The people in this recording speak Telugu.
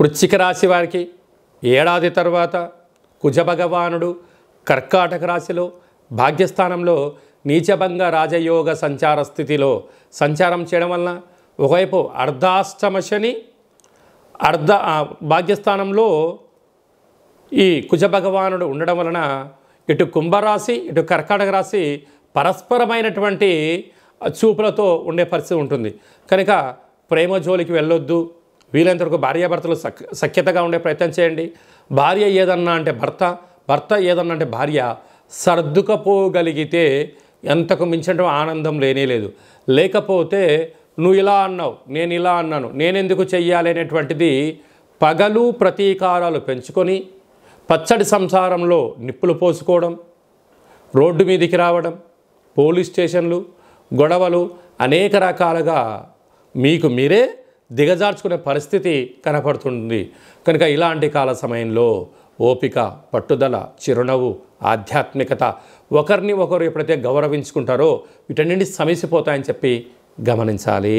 వృశ్చిక రాశి వారికి ఏడాది తర్వాత కుజభగవానుడు కర్కాటక రాశిలో భాగ్యస్థానంలో నీచభంగ రాజయోగ సంచార స్థితిలో సంచారం చేయడం వలన ఒకవైపు అర్ధాష్టమ శని భాగ్యస్థానంలో ఈ కుజభగవానుడు ఉండడం వలన ఇటు కుంభరాశి ఇటు కర్కాటక రాశి పరస్పరమైనటువంటి చూపులతో ఉండే పరిస్థితి ఉంటుంది. కనుక ప్రేమ జోలికి వెళ్ళొద్దు. వీలైనంతవరకు భార్యాభర్తలు సఖ్యతగా ఉండే ప్రయత్నం చేయండి. భార్య ఏదన్నా అంటే భర్త ఏదన్నా అంటే భార్య సర్దుకపోగలిగితే ఎంతకు మించిన ఆనందం లేనేలేదు. లేకపోతే నువ్వు ఇలా అన్నావు, నేను ఇలా అన్నాను, నేనెందుకు చెయ్యాలి అనేటువంటిది పగలు ప్రతీకారాలు పెంచుకొని పచ్చడి సంసారంలో నిప్పులు పోసుకోవడం, రోడ్డు మీదికి రావడం, పోలీస్ స్టేషన్లు, గొడవలు అనేక రకాలుగా మీకు మీరే దిగజార్చుకునే పరిస్థితి కనపడుతుంది. కనుక ఇలాంటి కాల సమయంలో ఓపిక, పట్టుదల, చిరునవ్వు, ఆధ్యాత్మికత, ఒకరిని ఒకరు ఎప్పుడైతే గౌరవించుకుంటారో వీటన్నింటి సమసిపోతాయని చెప్పి గమనించాలి.